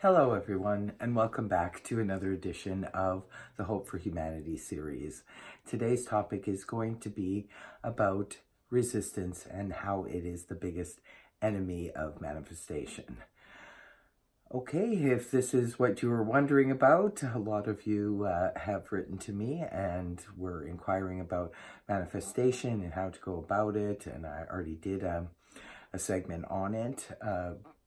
Hello, everyone, and welcome back to another edition of the Hope for Humanity series. Today's topic is going to be about resistance and how it is the biggest enemy of manifestation. Okay, if this is what you were wondering about, a lot of you have written to me and were inquiring about manifestation and how to go about it, and I already did a segment on it.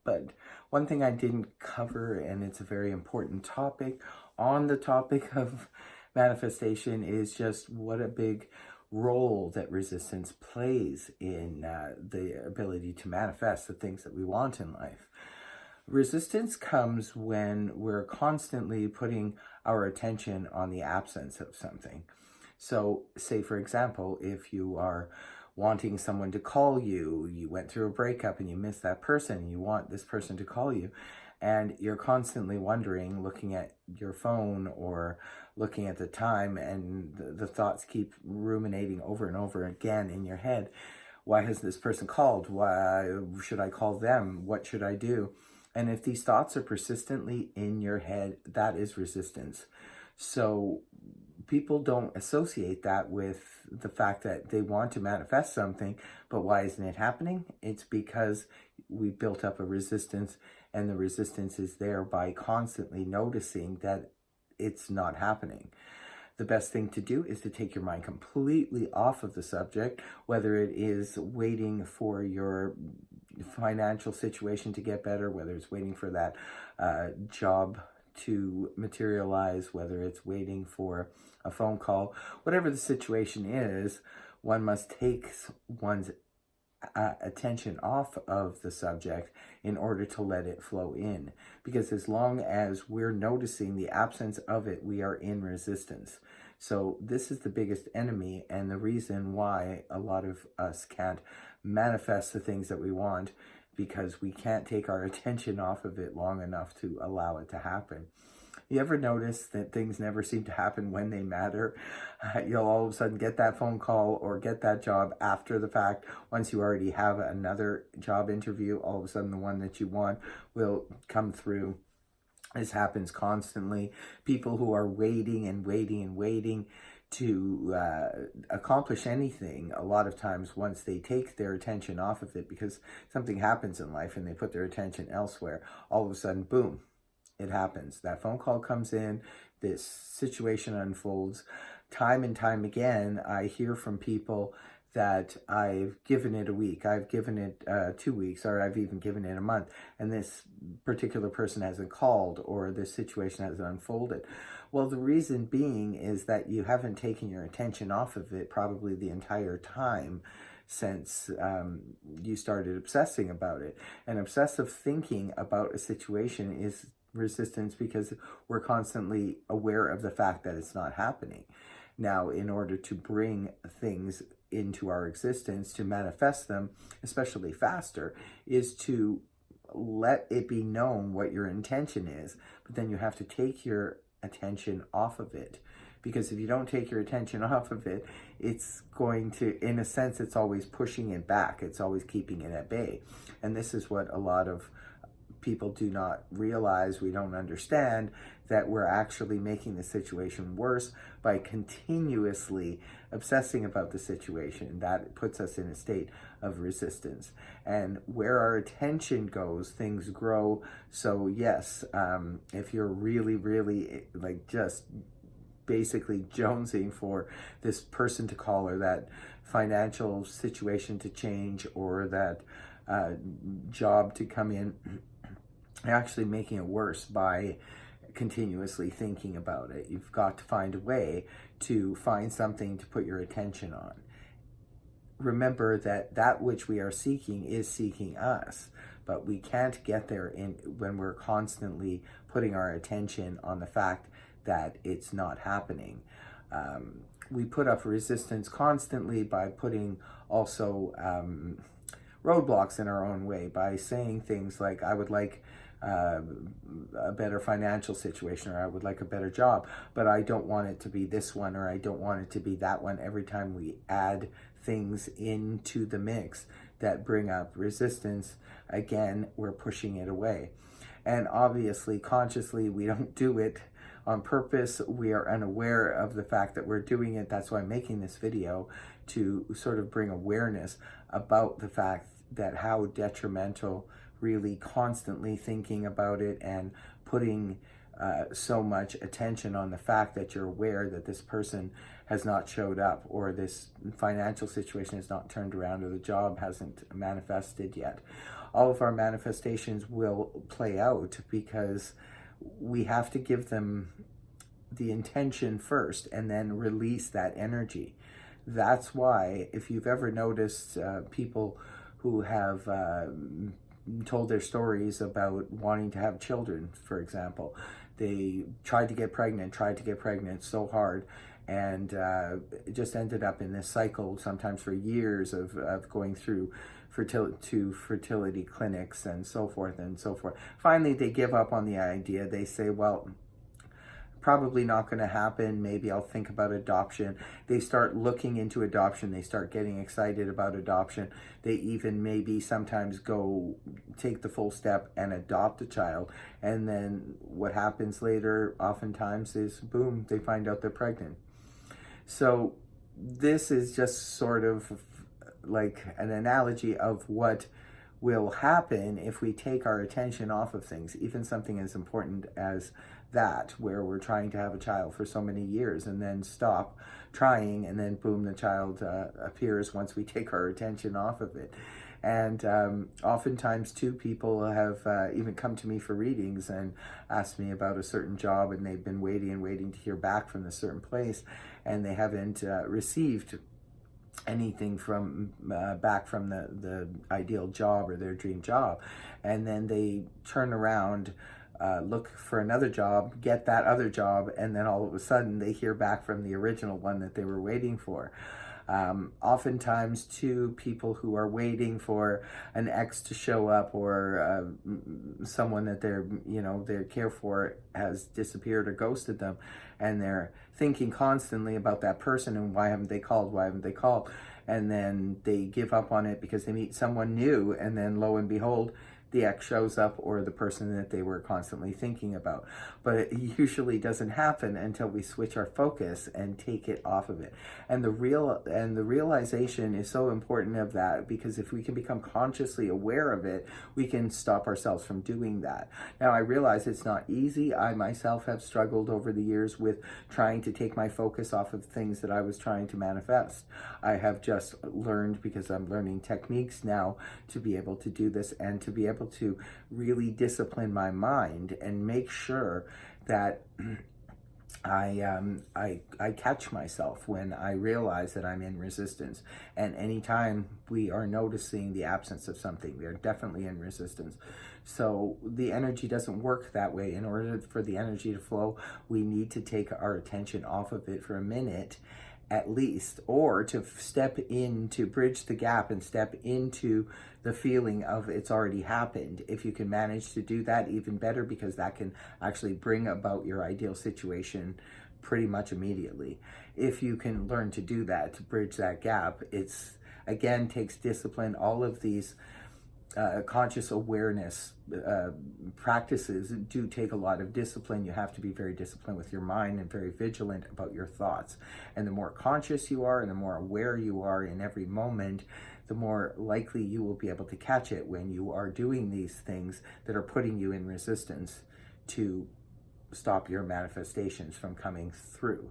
But one thing I didn't cover, and it's a very important topic on the topic of manifestation, is just what a big role that resistance plays in the ability to manifest the things that we want in life. Resistance comes when we're constantly putting our attention on the absence of something. So, say for example, if you are wanting someone to call you, you went through a breakup and you miss that person, you want this person to call you, and you're constantly wondering, looking at your phone or looking at the time, and the thoughts keep ruminating over and over again in your head. Why has this person called? Why should I call them? What should I do? And if these thoughts are persistently in your head, that is resistance. So people don't associate that with the fact that they want to manifest something, but why isn't it happening? It's because we built up a resistance, and the resistance is there by constantly noticing that it's not happening. The best thing to do is to take your mind completely off of the subject, whether it is waiting for your financial situation to get better, whether it's waiting for that job to materialize, whether it's waiting for a phone call, whatever the situation is, one must take one's attention off of the subject in order to let it flow in. Because as long as we're noticing the absence of it, we are in resistance. So this is the biggest enemy, and the reason why a lot of us can't manifest the things that we want, because we can't take our attention off of it long enough to allow it to happen. You ever notice that things never seem to happen when they matter? You'll all of a sudden get that phone call or get that job after the fact. Once you already have another job interview, all of a sudden the one that you want will come through. This happens constantly. People who are waiting and waiting and waiting to accomplish anything, a lot of times once they take their attention off of it, because something happens in life and they put their attention elsewhere, all of a sudden, boom, it happens. That phone call comes in, this situation unfolds. Time and time again, I hear from people that I've given it a week, I've given it 2 weeks, or I've even given it a month, and this particular person hasn't called, or this situation hasn't unfolded. Well, the reason being is that you haven't taken your attention off of it probably the entire time since you started obsessing about it. And obsessive thinking about a situation is resistance, because we're constantly aware of the fact that it's not happening. Now, in order to bring things into our existence, to manifest them, especially faster, is to let it be known what your intention is, but then you have to take your attention off of it. Because if you don't take your attention off of it, it's going to, in a sense, it's always pushing it back. It's always keeping it at bay. And this is what a lot of people do not realize, we don't understand, that we're actually making the situation worse by continuously obsessing about the situation. That puts us in a state of resistance. And where our attention goes, things grow. So yes, if you're really like just basically jonesing for this person to call, or that financial situation to change, or that job to come in, actually making it worse by continuously thinking about it. You've got to find a way to find something to put your attention on. Remember that that which we are seeking is seeking us, but we can't get there when we're constantly putting our attention on the fact that it's not happening. We put up resistance constantly by putting also roadblocks in our own way, by saying things like, I would like a better financial situation, or I would like a better job, but I don't want it to be this one, or I don't want it to be that one. Every time we add things into the mix that bring up resistance, again, we're pushing it away. And obviously, consciously, we don't do it on purpose. We are unaware of the fact that we're doing it. That's why I'm making this video, to sort of bring awareness about the fact that how detrimental really constantly thinking about it and putting so much attention on the fact that you're aware that this person has not showed up, or this financial situation has not turned around, or the job hasn't manifested yet. All of our manifestations will play out because we have to give them the intention first and then release that energy. That's why, if you've ever noticed people who have told their stories about wanting to have children, for example, they tried to get pregnant so hard, and it just ended up in this cycle, sometimes for years, of going through fertility clinics and so forth and so forth. Finally, they give up on the idea. They say, well, probably not going to happen. Maybe I'll think about adoption. They start looking into adoption. They start getting excited about adoption. They even maybe sometimes go take the full step and adopt a child. And then what happens later oftentimes is, boom, they find out they're pregnant. So this is just sort of like an analogy of what will happen if we take our attention off of things, even something as important as that, where we're trying to have a child for so many years and then stop trying, and then boom, the child appears once we take our attention off of it. And oftentimes too, people have even come to me for readings and asked me about a certain job, and they've been waiting to hear back from a certain place, and they haven't received anything from back from the ideal job or their dream job. And then they turn around, look for another job, get that other job, and then all of a sudden they hear back from the original one that they were waiting for. Oftentimes too, people who are waiting for an ex to show up, or someone that they care for has disappeared or ghosted them, and they're thinking constantly about that person and why haven't they called, and then they give up on it because they meet someone new, and then lo and behold, the ex shows up, or the person that they were constantly thinking about. But it usually doesn't happen until we switch our focus and take it off of it. And the realization is so important of that, because if we can become consciously aware of it, we can stop ourselves from doing that. Now, I realize it's not easy. I myself have struggled over the years with trying to take my focus off of things that I was trying to manifest. I have just learned, because I'm learning techniques now, to be able to do this and to be able to really discipline my mind and make sure that I catch myself when I realize that I'm in resistance. And anytime we are noticing the absence of something, we are definitely in resistance. So the energy doesn't work that way. In order for the energy to flow, we need to take our attention off of it for a minute at least, or to step in, to bridge the gap and step into the feeling of it's already happened. If you can manage to do that, even better, because that can actually bring about your ideal situation pretty much immediately. If you can learn to do that, to bridge that gap, it's, again, takes discipline. All of these conscious awareness practices do take a lot of discipline. You have to be very disciplined with your mind and very vigilant about your thoughts. And the more conscious you are and the more aware you are in every moment, the more likely you will be able to catch it when you are doing these things that are putting you in resistance to stop your manifestations from coming through.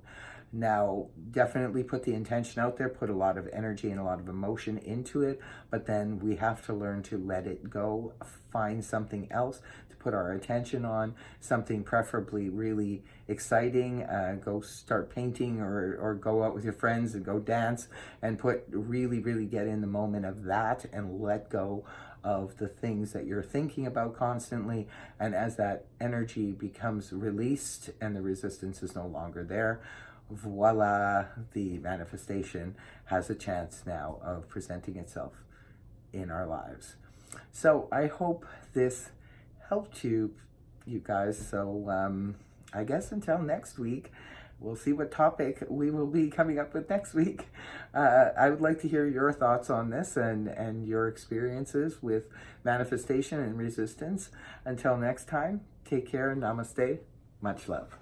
Now, definitely put the intention out there, put a lot of energy and a lot of emotion into it, but then we have to learn to let it go, find something else to put our attention on, something preferably really exciting. Go start painting, or go out with your friends and go dance, and really get in the moment of that and let go of the things that you're thinking about constantly. And as that energy becomes released and the resistance is no longer there, voila, the manifestation has a chance now of presenting itself in our lives. So I hope this helped you guys. So I guess until next week, we'll see what topic we will be coming up with next week. I would like to hear your thoughts on this and your experiences with manifestation and resistance. Until next time, take care. Namaste. Much love.